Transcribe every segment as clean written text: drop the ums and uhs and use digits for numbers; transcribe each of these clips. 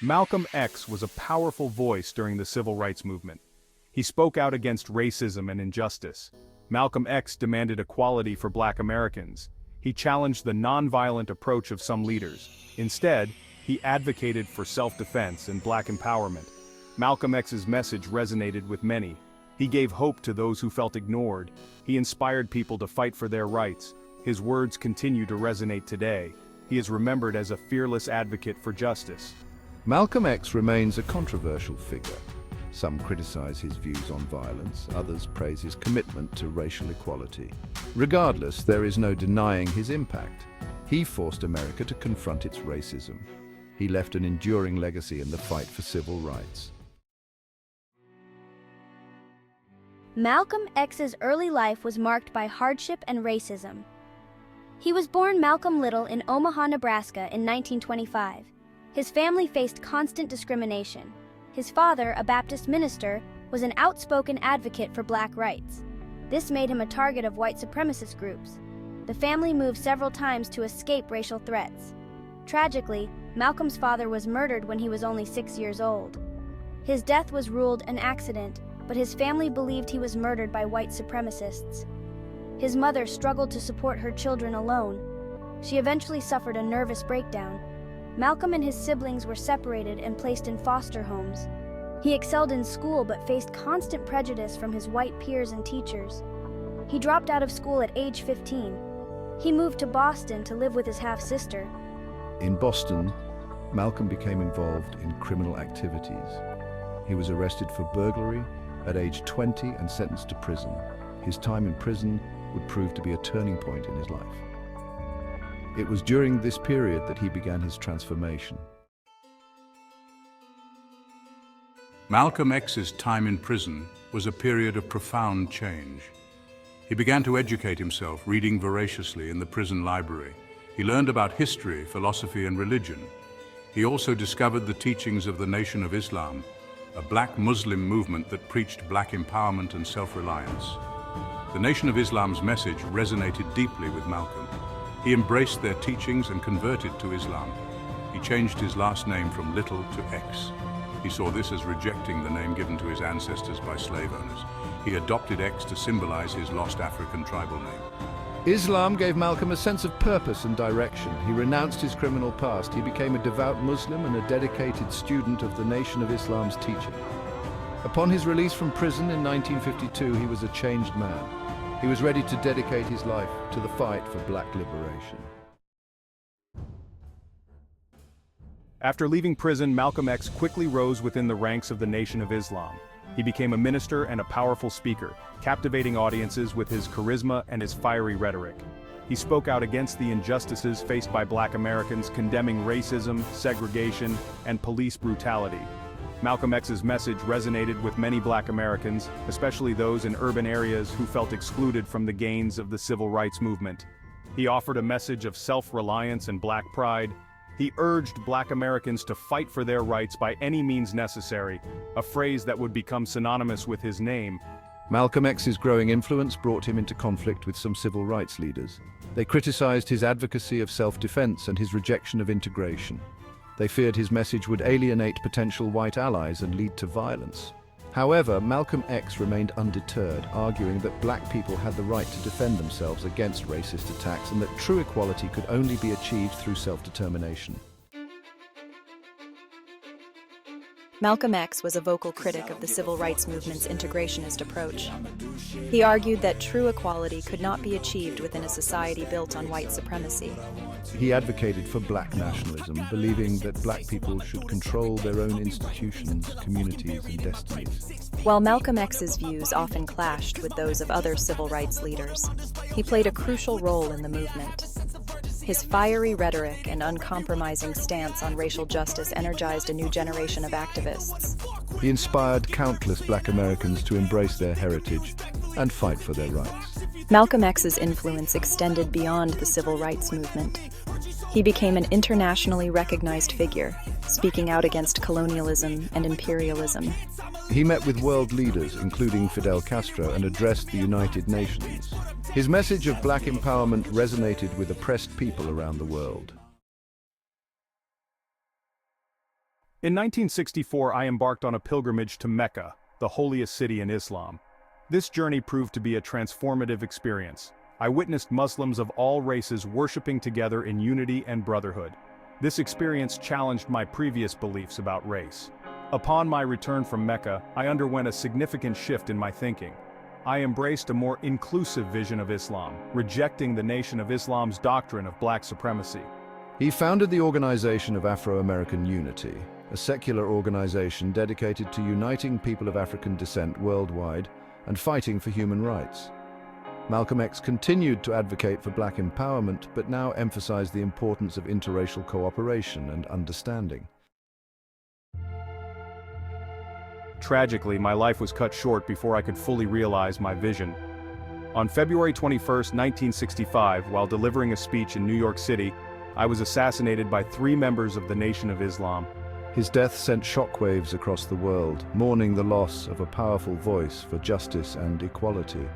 Malcolm X was a powerful voice during the civil rights movement. He spoke out against racism and injustice. Malcolm X demanded equality for Black Americans. He challenged the nonviolent approach of some leaders. Instead, he advocated for self-defense and Black empowerment. Malcolm X's message resonated with many. He gave hope to those who felt ignored. He inspired people to fight for their rights. His words continue to resonate today. He is remembered as a fearless advocate for justice. Malcolm X remains a controversial figure. Some criticize his views on violence, others praise his commitment to racial equality. Regardless, there is no denying his impact. He forced America to confront its racism. He left an enduring legacy in the fight for civil rights. Malcolm X's early life was marked by hardship and racism. He was born Malcolm Little in Omaha, Nebraska in 1925. His family faced constant discrimination. His father, a Baptist minister, was an outspoken advocate for Black rights. This made him a target of white supremacist groups. The family moved several times to escape racial threats. Tragically, Malcolm's father was murdered when he was only 6 years old. His death was ruled an accident, but his family believed he was murdered by white supremacists. His mother struggled to support her children alone. She eventually suffered a nervous breakdown. Malcolm and his siblings were separated and placed in foster homes. He excelled in school but faced constant prejudice from his white peers and teachers. He dropped out of school at age 15. He moved to Boston to live with his half-sister. In Boston, Malcolm became involved in criminal activities. He was arrested for burglary at age 20 and sentenced to prison. His time in prison would prove to be a turning point in his life. It was during this period that he began his transformation. Malcolm X's time in prison was a period of profound change. He began to educate himself, reading voraciously in the prison library. He learned about history, philosophy, and religion. He also discovered the teachings of the Nation of Islam, a Black Muslim movement that preached Black empowerment and self-reliance. The Nation of Islam's message resonated deeply with Malcolm. He embraced their teachings and converted to Islam. He changed his last name from Little to X. He saw this as rejecting the name given to his ancestors by slave owners. He adopted X to symbolize his lost African tribal name. Islam gave Malcolm a sense of purpose and direction. He renounced his criminal past. He became a devout Muslim and a dedicated student of the Nation of Islam's teaching. Upon his release from prison in 1952, he was a changed man. He was ready to dedicate his life to the fight for Black liberation. After leaving prison, Malcolm X quickly rose within the ranks of the Nation of Islam. He became a minister and a powerful speaker, captivating audiences with his charisma and his fiery rhetoric. He spoke out against the injustices faced by Black Americans, condemning racism, segregation, and police brutality. Malcolm X's message resonated with many Black Americans, especially those in urban areas who felt excluded from the gains of the civil rights movement. He offered a message of self-reliance and Black pride. He urged Black Americans to fight for their rights by any means necessary, a phrase that would become synonymous with his name. Malcolm X's growing influence brought him into conflict with some civil rights leaders. They criticized his advocacy of self-defense and his rejection of integration. They feared his message would alienate potential white allies and lead to violence. However, Malcolm X remained undeterred, arguing that Black people had the right to defend themselves against racist attacks and that true equality could only be achieved through self-determination. Malcolm X was a vocal critic of the civil rights movement's integrationist approach. He argued that true equality could not be achieved within a society built on white supremacy. He advocated for Black nationalism, believing that Black people should control their own institutions, communities, and destinies. While Malcolm X's views often clashed with those of other civil rights leaders, he played a crucial role in the movement. His fiery rhetoric and uncompromising stance on racial justice energized a new generation of activists. He inspired countless Black Americans to embrace their heritage and fight for their rights. Malcolm X's influence extended beyond the civil rights movement. He became an internationally recognized figure, speaking out against colonialism and imperialism. He met with world leaders, including Fidel Castro, and addressed the United Nations. His message of Black empowerment resonated with oppressed people around the world. In 1964, I embarked on a pilgrimage to Mecca, the holiest city in Islam. This journey proved to be a transformative experience. I witnessed Muslims of all races worshiping together in unity and brotherhood. This experience challenged my previous beliefs about race. Upon my return from Mecca, I underwent a significant shift in my thinking. I embraced a more inclusive vision of Islam, rejecting the Nation of Islam's doctrine of black supremacy. He founded the Organization of Afro-American Unity, a secular organization dedicated to uniting people of African descent worldwide and fighting for human rights. Malcolm X continued to advocate for black empowerment, but now emphasized the importance of interracial cooperation and understanding. Tragically, my life was cut short before I could fully realize my vision. On February 21, 1965, while delivering a speech in New York City, I was assassinated by 3 members of the Nation of Islam. His death sent shockwaves across the world, mourning the loss of a powerful voice for justice and equality.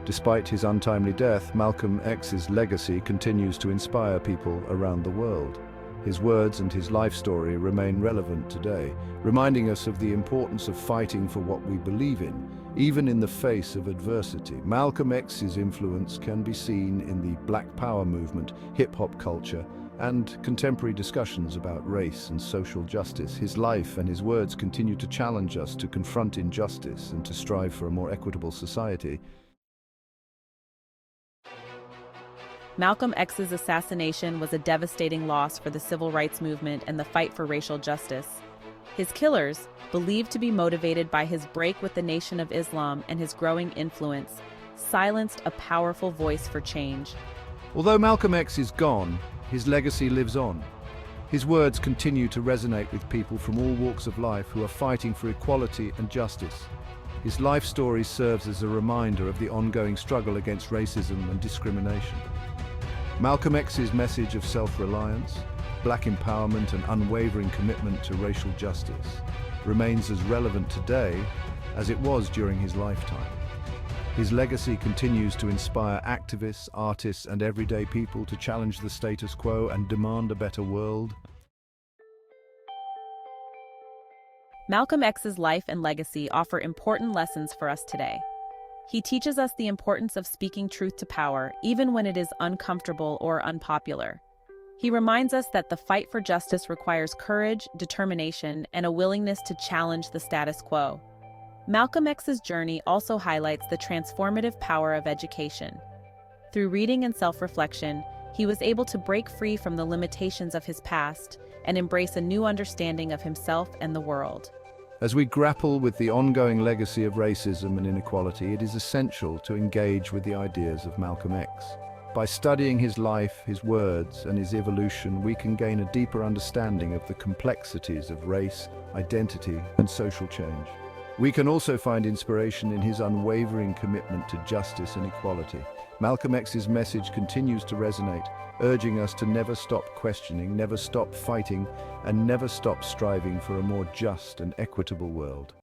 Despite his untimely death, Malcolm X's legacy continues to inspire people around the world. His words and his life story remain relevant today, reminding us of the importance of fighting for what we believe in, even in the face of adversity. Malcolm X's influence can be seen in the Black Power movement, hip-hop culture, and contemporary discussions about race and social justice. His life and his words continue to challenge us to confront injustice and to strive for a more equitable society. Malcolm X's assassination was a devastating loss for the civil rights movement and the fight for racial justice. His killers, believed to be motivated by his break with the Nation of Islam and his growing influence, silenced a powerful voice for change. Although Malcolm X is gone, his legacy lives on. His words continue to resonate with people from all walks of life who are fighting for equality and justice. His life story serves as a reminder of the ongoing struggle against racism and discrimination. Malcolm X's message of self-reliance, black empowerment, and unwavering commitment to racial justice remains as relevant today as it was during his lifetime. His legacy continues to inspire activists, artists, and everyday people to challenge the status quo and demand a better world. Malcolm X's life and legacy offer important lessons for us today. He teaches us the importance of speaking truth to power, even when it is uncomfortable or unpopular. He reminds us that the fight for justice requires courage, determination, and a willingness to challenge the status quo. Malcolm X's journey also highlights the transformative power of education. Through reading and self-reflection, he was able to break free from the limitations of his past and embrace a new understanding of himself and the world. As we grapple with the ongoing legacy of racism and inequality, it is essential to engage with the ideas of Malcolm X. By studying his life, his words, and his evolution, we can gain a deeper understanding of the complexities of race, identity, and social change. We can also find inspiration in his unwavering commitment to justice and equality. Malcolm X's message continues to resonate, urging us to never stop questioning, never stop fighting, and never stop striving for a more just and equitable world.